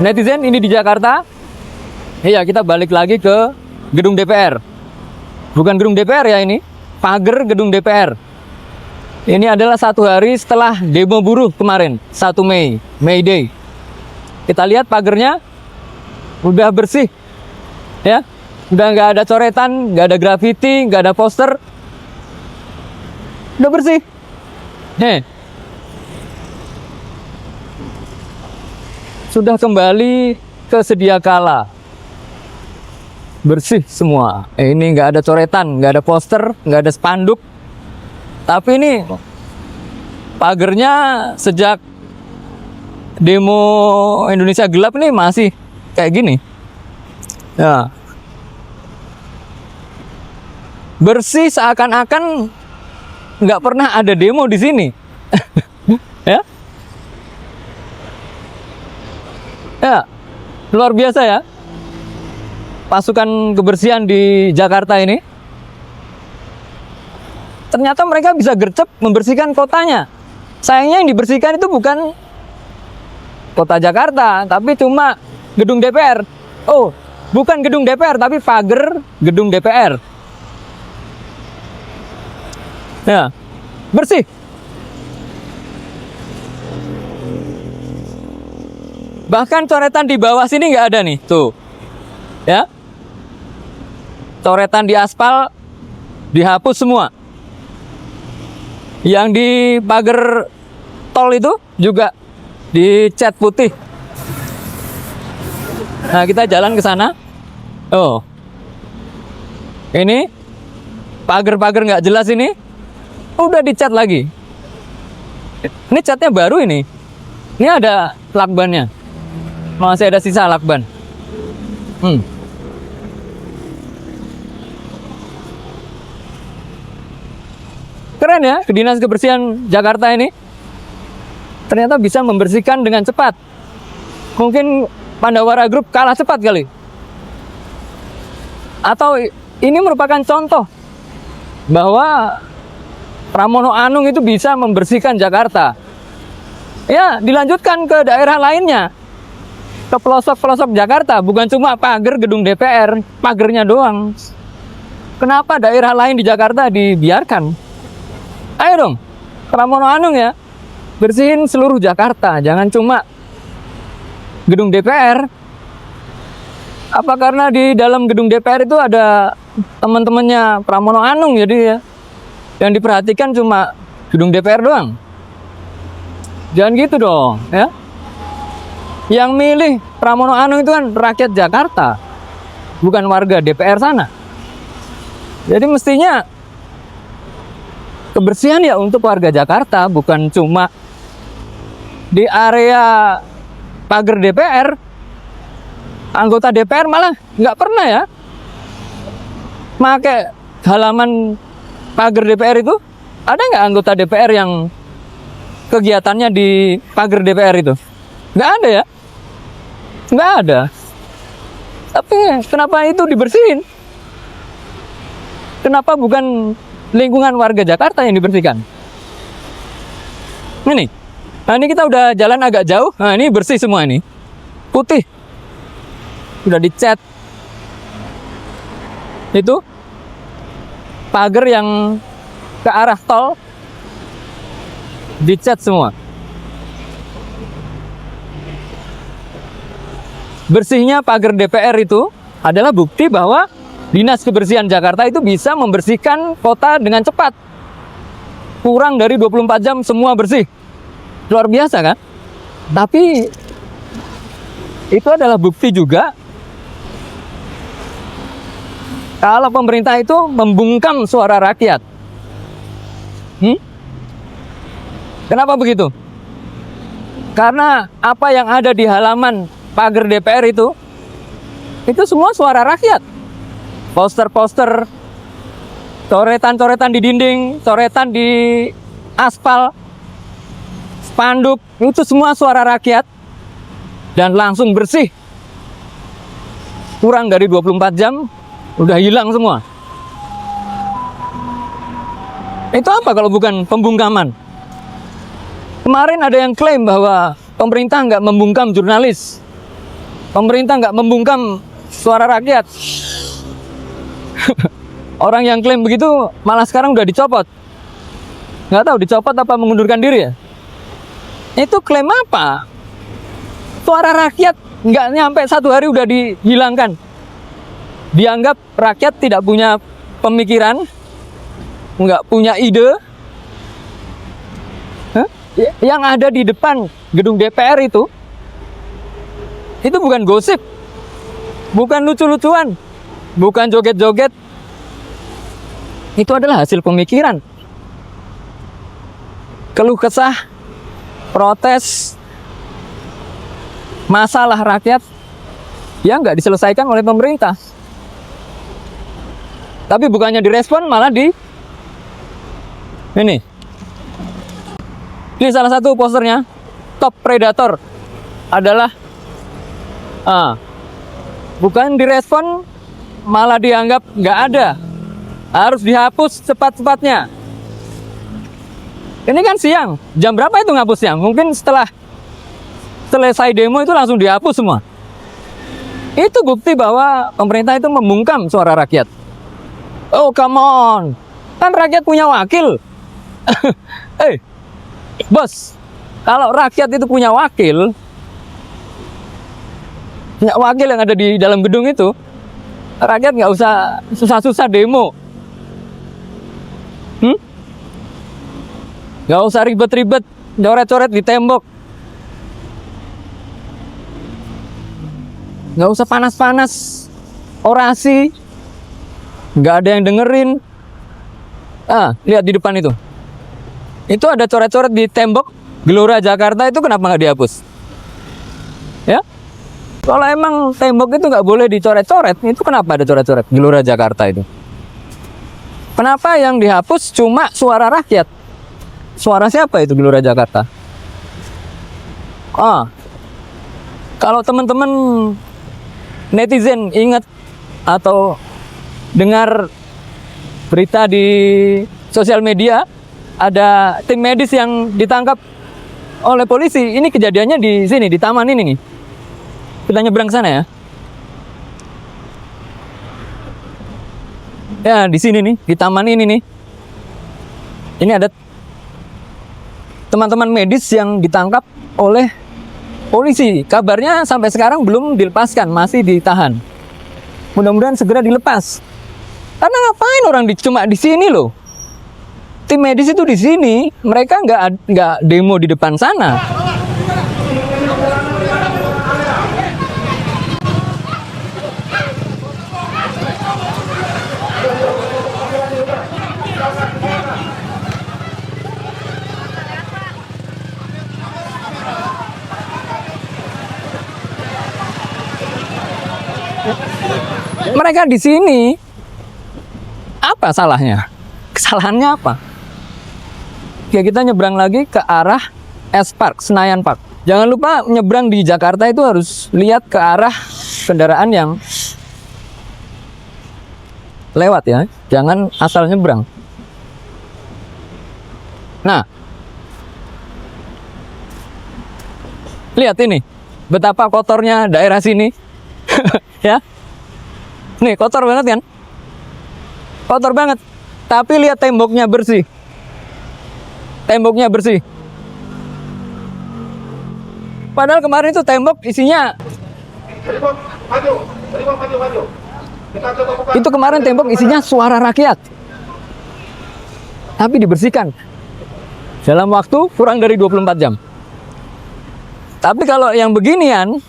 Netizen, ini di Jakarta. Iya, kita balik lagi ke gedung DPR. Bukan gedung DPR ya ini, pagar gedung DPR. Ini adalah 1 hari setelah demo buruh kemarin, 1 Mei, May Day. Kita lihat pagarnya udah bersih, ya, udah nggak ada coretan, nggak ada grafiti, nggak ada poster, udah bersih. Sudah kembali ke sedia kala, bersih semua. Ini nggak ada coretan, nggak ada poster, nggak ada spanduk. Tapi ini pagernya sejak demo Indonesia Gelap nih masih kayak gini. Ya. Bersih seakan-akan nggak pernah ada demo di sini. Ya. Ya, luar biasa ya. Pasukan kebersihan di Jakarta ini. Ternyata mereka bisa gercep membersihkan kotanya. Sayangnya yang dibersihkan itu bukan kota Jakarta, tapi cuma gedung DPR. Oh, bukan gedung DPR, tapi pagar gedung DPR. Ya, bersih. Bahkan coretan di bawah sini nggak ada nih, tuh. Ya. Coretan di aspal dihapus semua. Yang di pagar tol itu juga dicat putih. Nah, kita jalan ke sana. Oh. Ini pagar-pagar nggak jelas ini udah dicat lagi. Ini catnya baru ini. Ini ada lakbannya. Masih ada sisa lakban. Keren ya, Dinas Kebersihan Jakarta ini. Ternyata bisa membersihkan dengan cepat. Mungkin Pandawara Group kalah cepat kali. Atau ini merupakan contoh bahwa Pramono Anung itu bisa membersihkan Jakarta. Ya, dilanjutkan ke daerah lainnya. Ke pelosok-pelosok Jakarta, bukan cuma pagar gedung DPR, pagernya doang. Kenapa daerah lain di Jakarta dibiarkan? Ayo dong, Pramono Anung ya, bersihin seluruh Jakarta, jangan cuma gedung DPR. Apa karena di dalam gedung DPR itu ada teman-temannya Pramono Anung, jadi ya yang diperhatikan cuma gedung DPR doang? Jangan gitu dong, ya. Yang milih Pramono Anung itu kan rakyat Jakarta, bukan warga DPR sana. Jadi mestinya kebersihan ya untuk warga Jakarta, bukan cuma di area pagar DPR. Anggota DPR malah nggak pernah ya pakai halaman pagar DPR itu. Ada nggak anggota DPR yang kegiatannya di pagar DPR itu? Nggak ada ya? Nggak ada. Tapi kenapa itu dibersihin? Kenapa bukan lingkungan warga Jakarta yang dibersihkan? Ini. Nah, ini kita udah jalan agak jauh. Nah, ini bersih semua ini. Putih. Udah dicat. Itu pagar yang ke arah tol dicat semua. Bersihnya pagar DPR itu adalah bukti bahwa Dinas Kebersihan Jakarta itu bisa membersihkan kota dengan cepat. Kurang dari 24 jam semua bersih. Luar biasa kan? Tapi itu adalah bukti juga kalau pemerintah itu membungkam suara rakyat. Kenapa begitu? Karena apa yang ada di halaman pagar DPR itu semua suara rakyat. Poster-poster, coretan-coretan di dinding, coretan di aspal, spanduk, itu semua suara rakyat dan langsung bersih. Kurang dari 24 jam udah hilang semua. Itu apa kalau bukan pembungkaman? Kemarin ada yang klaim bahwa pemerintah nggak membungkam jurnalis. pemerintah nggak membungkam suara rakyat. Orang yang klaim begitu malah sekarang udah dicopot. Nggak tahu dicopot apa mengundurkan diri ya. Itu klaim apa? Suara rakyat nggak nyampe 1 hari udah dihilangkan. Dianggap rakyat tidak punya pemikiran, nggak punya ide. Yang ada di depan gedung DPR itu bukan gosip, bukan lucu-lucuan, bukan joget-joget. Itu adalah hasil pemikiran, keluh kesah, protes, masalah rakyat yang nggak diselesaikan oleh pemerintah. Tapi bukannya direspon, malah ini salah satu posternya. Top predator adalah bukan direspon, malah dianggap nggak ada, harus dihapus cepat-cepatnya. Ini kan siang, jam berapa itu ngapusnya? Mungkin setelah selesai demo itu langsung dihapus semua. Itu bukti bahwa pemerintah itu membungkam suara rakyat. Oh come on, kan rakyat punya wakil. Bos, kalau rakyat itu punya wakil yang ada di dalam gedung itu, rakyat nggak usah susah-susah demo. Nggak usah ribet-ribet, coret-coret di tembok. Nggak usah panas-panas orasi, nggak ada yang dengerin. Lihat di depan itu. Itu ada coret-coret di tembok Gelora Jakarta, itu kenapa nggak dihapus? Ya, kalau emang tembok itu nggak boleh dicoret-coret, itu kenapa ada coret-coret Gelora Jakarta itu? Kenapa yang dihapus cuma suara rakyat? Suara siapa itu Gelora Jakarta? Kalau teman-teman netizen ingat atau dengar berita di sosial media, ada tim medis yang ditangkap oleh polisi. Ini kejadiannya di sini, di taman ini nih. Kita nyebrang sana ya. Ya, di sini nih, di taman ini nih. Ini ada teman-teman medis yang ditangkap oleh polisi. Kabarnya sampai sekarang belum dilepaskan, masih ditahan. Mudah-mudahan segera dilepas. Karena ngapain orang cuma di sini loh? Tim medis itu di sini, mereka nggak demo di depan sana. Mereka di sini, apa salahnya? Kesalahannya apa? Ya, kita nyebrang lagi ke arah S-Park, Senayan Park. Jangan lupa nyebrang di Jakarta itu harus lihat ke arah kendaraan yang lewat ya. Jangan asal nyebrang. Nah, lihat ini, betapa kotornya daerah sini. Ya, nih kotor banget kan? Kotor banget. Tapi lihat temboknya bersih. Temboknya bersih. Padahal kemarin itu tembok isinya. Itu kemarin tembok isinya suara rakyat. Tapi dibersihkan dalam waktu kurang dari 24 jam. Tapi kalau yang beginian,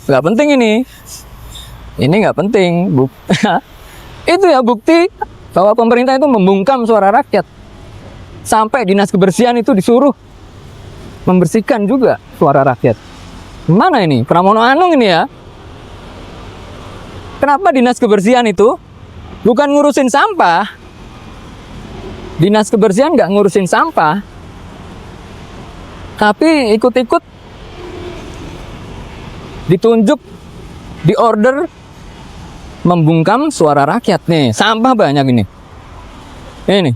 nggak penting ini. Ini nggak penting. Itu ya bukti bahwa pemerintah itu membungkam suara rakyat. Sampai dinas kebersihan itu disuruh membersihkan juga suara rakyat. Mana ini? Pramono Anung ini ya. Kenapa dinas kebersihan itu bukan ngurusin sampah? Dinas kebersihan nggak ngurusin sampah, tapi ikut-ikut ditunjuk, diorder membungkam suara rakyat. Nih, sampah banyak ini. Ini.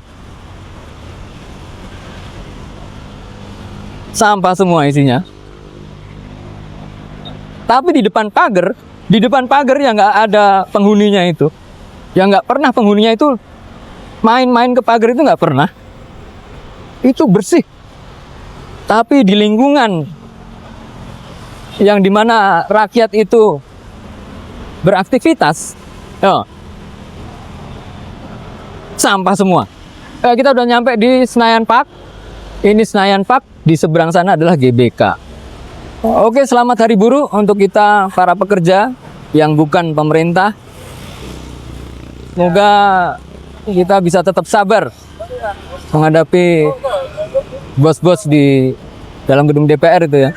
Sampah semua isinya. Tapi di depan pagar yang nggak ada penghuninya itu, yang nggak pernah penghuninya itu main-main ke pagar itu nggak pernah, itu bersih. Tapi di lingkungan yang dimana rakyat itu beraktivitas, ya, sampah semua. Kita udah nyampe di Senayan Park. Ini Senayan Park, di seberang sana adalah GBK. Oke, selamat Hari Buruh untuk kita para pekerja yang bukan pemerintah. Semoga kita bisa tetap sabar menghadapi bos-bos di dalam gedung DPR itu ya.